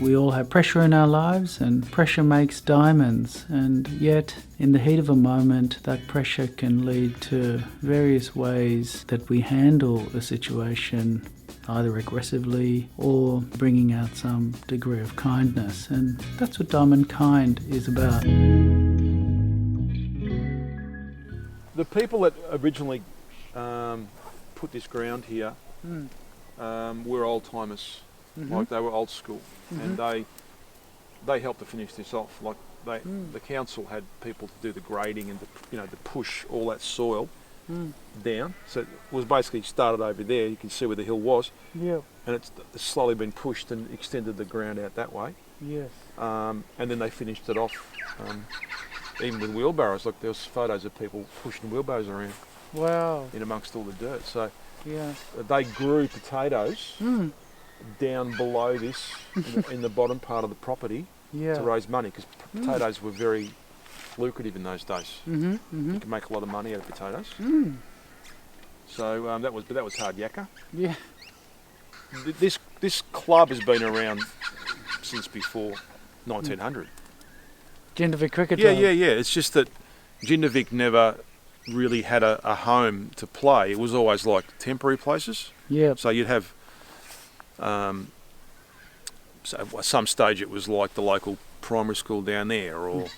We all have pressure in our lives, and pressure makes diamonds, and yet in the heat of a moment that pressure can lead to various ways that we handle a situation, either aggressively or bringing out some degree of kindness, and that's what Diamond Kind is about. The people that originally put this ground here were old timers, like they were old school, and they helped to finish this off. Like the council had people to do the grading and to push all that soil down. So it was basically started over there. You can see where the hill was, and it's slowly been pushed and extended the ground out that way. Yes. And then they finished it off. Even with wheelbarrows, like there was photos of people pushing wheelbarrows around. Wow. In amongst all the dirt. So Yeah. they grew potatoes down below this in the bottom part of the property to raise money, because potatoes were very lucrative in those days. You could make a lot of money out of potatoes. So that was hard yakka. Yeah. This club has been around since before 1900. Jindivick cricket. Yeah. It's just that Jindivick never really had a home to play. It was always like temporary places. Yeah. So you'd have, so at some stage it was like the local primary school down there, or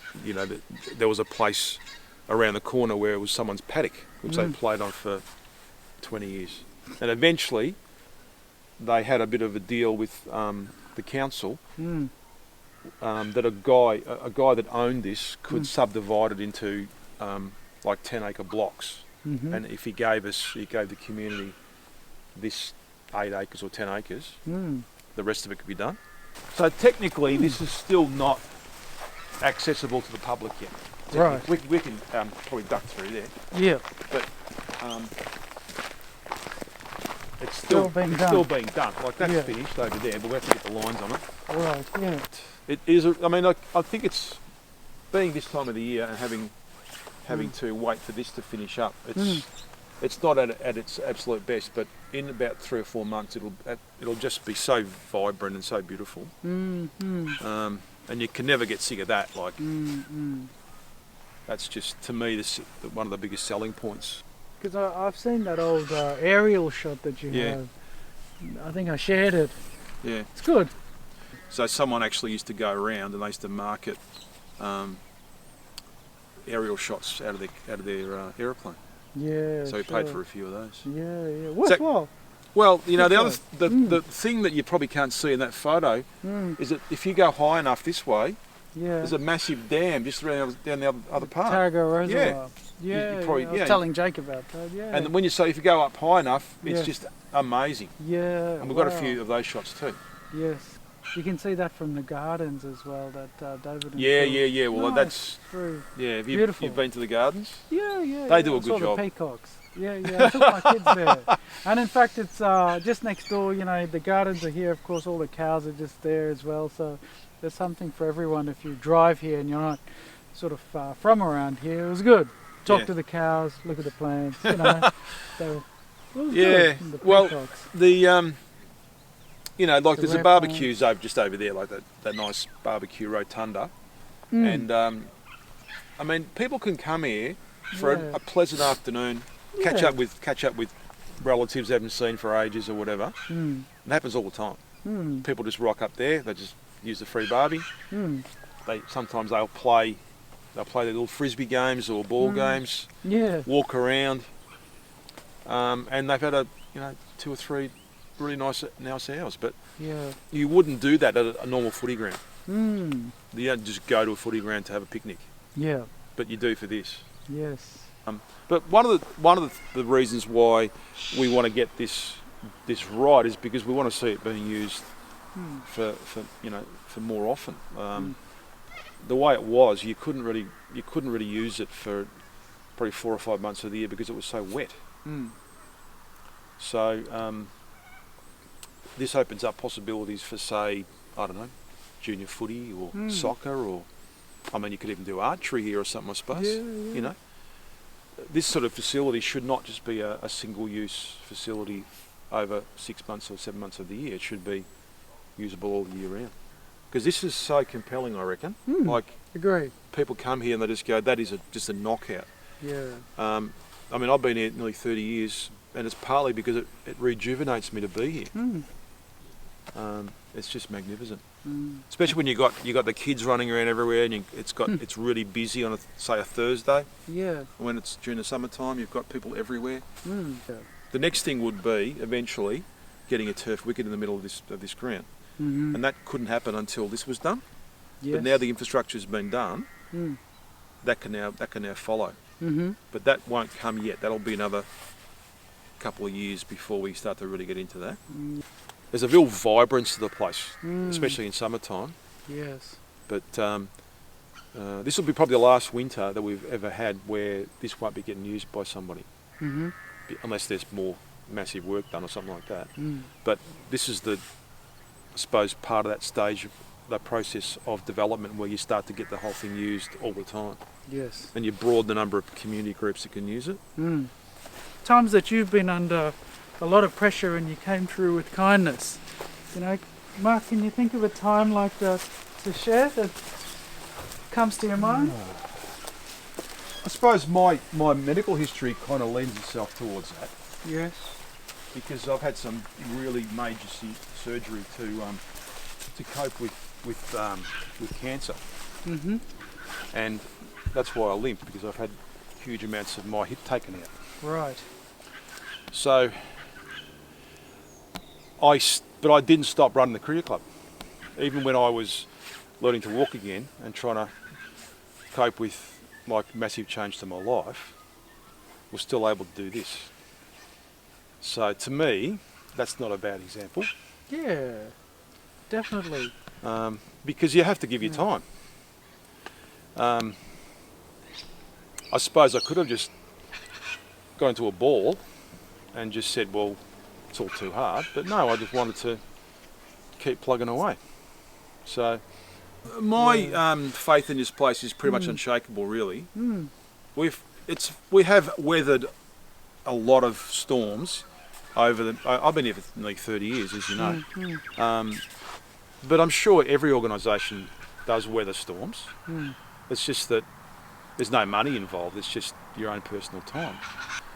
there was a place around the corner where it was someone's paddock, which they played on for 20 years. And eventually they had a bit of a deal with the council. That a guy that owned this could subdivide it into like 10-acre blocks, and if he gave the community this 8 acres or 10 acres, the rest of it could be done. So technically, this is still not accessible to the public yet. Right. We can probably duck through there. Yeah. But it's still being done. Like that's finished over there, but we have to get the lines on it. Right. Yeah. It is. I think it's being this time of the year and having to wait for this to finish up. It's not at its absolute best, but in about 3 or 4 months, it'll just be so vibrant and so beautiful. And you can never get sick of that. Like that's just, to me, one of the biggest selling points. Because I've seen that old aerial shot that you have. I think I shared it. Yeah. It's good. So someone actually used to go around and they used to market aerial shots out of their aeroplane. Yeah. So we paid for a few of those. Yeah. Worthwhile. Well, the thing that you probably can't see in that photo is that if you go high enough this way, there's a massive dam just down the other part. Tarago Reservoir. Yeah. I was telling Jake about that. Yeah. And if you go up high enough, it's just amazing. Yeah. And we've got a few of those shots too. Yes. You can see that from the gardens as well, that David and Yeah. Well, that's true. Yeah, Beautiful. You've been to the gardens? Yeah. They do a good job. The peacocks. Yeah. I took my kids there. And in fact, it's just next door. The gardens are here. Of course, all the cows are just there as well. So there's something for everyone if you drive here and you're not sort of from around here. It was good. Talk to the cows, look at the plants. So it was good. The peacocks. There's a barbecue just over there, like that nice barbecue rotunda. And people can come here for a pleasant afternoon, catch up with relatives they haven't seen for ages or whatever. It happens all the time. People just rock up there, they just use the free barbie. Sometimes they'll play their little frisbee games or ball games. Walk around, and they've had 2 or 3 really nice hours, but you wouldn't do that at a normal footy ground. You don't just go to a footy ground to have a picnic. But you do for this. Yes. But one of the reasons why we want to get this right is because we want to see it being used for more often. The way it was, you couldn't really use it for probably 4 or 5 months of the year because it was so wet. So this opens up possibilities for, say, I don't know, junior footy or soccer, or you could even do archery here or something, I suppose. This sort of facility should not just be a single-use facility over 6 months or 7 months of the year. It should be usable all the year round. Because this is so compelling, I reckon. Like, Agree. people come here and they just go, that is just a knockout. Yeah. I mean, I've been here nearly 30 years, and it's partly because it rejuvenates me to be here. It's just magnificent. Especially when you got the kids running around everywhere, and it's really busy on a Thursday. Yeah. When it's during the summertime, you've got people everywhere. Yeah. The next thing would be eventually getting a turf wicket in the middle of this ground, and that couldn't happen until this was done. Yes. But now the infrastructure's been done, that can now follow. But that won't come yet. That'll be another couple of years before we start to really get into that. There's a real vibrance to the place, especially in summertime. Yes. But this will be probably the last winter that we've ever had where this won't be getting used by somebody, unless there's more massive work done or something like that. But this is I suppose, part of that stage of the process of development where you start to get the whole thing used all the time. Yes. And you broaden the number of community groups that can use it. Times that you've been under a lot of pressure and you came through with kindness. You know, Mark, can you think of a time like that to share that comes to your mind? I suppose my medical history kind of lends itself towards that, Yes. because I've had some really major surgery to cope with cancer, and that's why I limp, because I've had huge amounts of my hip taken out. Right. So but I didn't stop running the cricket club, even when I was learning to walk again and trying to cope with like massive change to my life. Was still able to do this. So to me, that's not a bad example. Yeah. Definitely. Because you have to give your time. I suppose I could have just gone to a ball and just said, well, it's all too hard. But no, I just wanted to keep plugging away. So my faith in this place is pretty much unshakable, really. We have weathered a lot of storms over I've been here for nearly 30 years, as you know. But I'm sure every organisation does weather storms. It's just that there's no money involved. It's just your own personal time.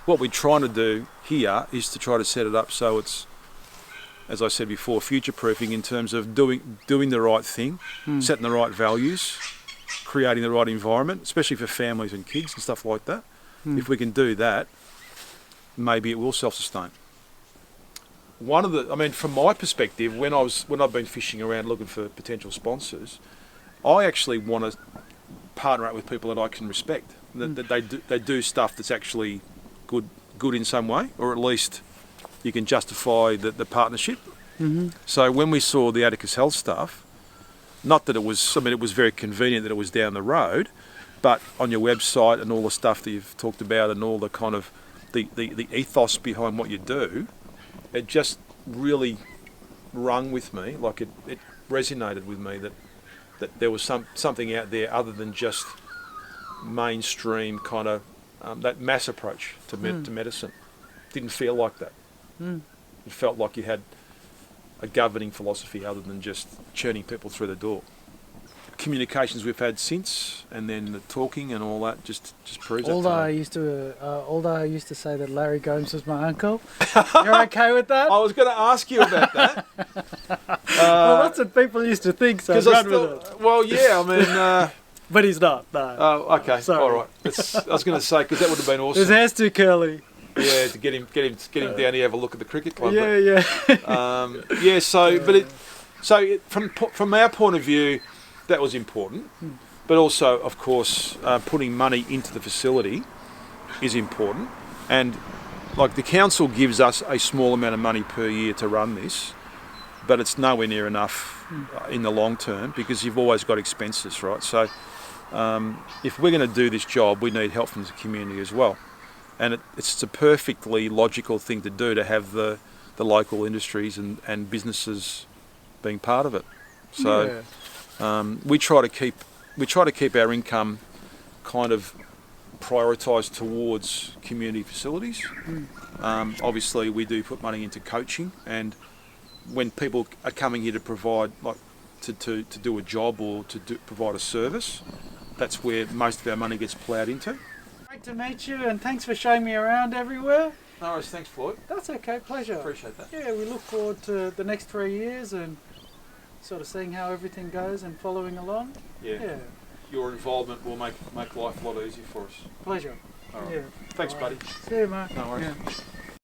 What we're trying to do here is to try to set it up so it's, as I said before, future-proofing in terms of doing the right thing, setting the right values, creating the right environment, especially for families and kids and stuff like that. If we can do that, maybe it will self-sustain. From my perspective, when I've been fishing around looking for potential sponsors, I actually want to partner up with people that I can respect, that they do stuff that's actually good in some way, or at least you can justify the partnership. So when we saw the Atticus Health stuff, not that it was very convenient that it was down the road, but on your website and all the stuff that you've talked about and all the kind of the ethos behind what you do, it just really rung with me, like it resonated with me that there was something out there other than just mainstream kind of that mass approach to medicine. Didn't feel like that. It felt like you had a governing philosophy other than just churning people through the door. Communications we've had since, and then the talking and all that just proves Although I used to say that Larry Gomes was my uncle. You're okay with that? I was going to ask you about that. Well, that's what people used to think, so run with it. Well, yeah, But he's not, no. Oh, okay, Sorry. all right. I was going to say, because that would have been awesome. His hair's too curly. Yeah, to get him down here, have a look at the cricket club. Yeah. From our point of view, that was important. But also, of course, putting money into the facility is important. And like the council gives us a small amount of money per year to run this, but it's nowhere near enough in the long term, because you've always got expenses, right? So if we're going to do this job, we need help from the community as well. And it's a perfectly logical thing to do, to have the local industries and businesses being part of it. So we try to keep our income kind of prioritised towards community facilities. Obviously, we do put money into coaching, and when people are coming here to provide, like to do a job or provide a service. That's where most of our money gets ploughed into. Great to meet you, and thanks for showing me around everywhere. No worries, thanks Floyd. That's okay, pleasure. Appreciate that. Yeah, we look forward to the next 3 years and sort of seeing how everything goes and following along. Yeah. Your involvement will make life a lot easier for us. Pleasure. All right. Yeah. Thanks, All buddy. See you, mate. No worries. Yeah.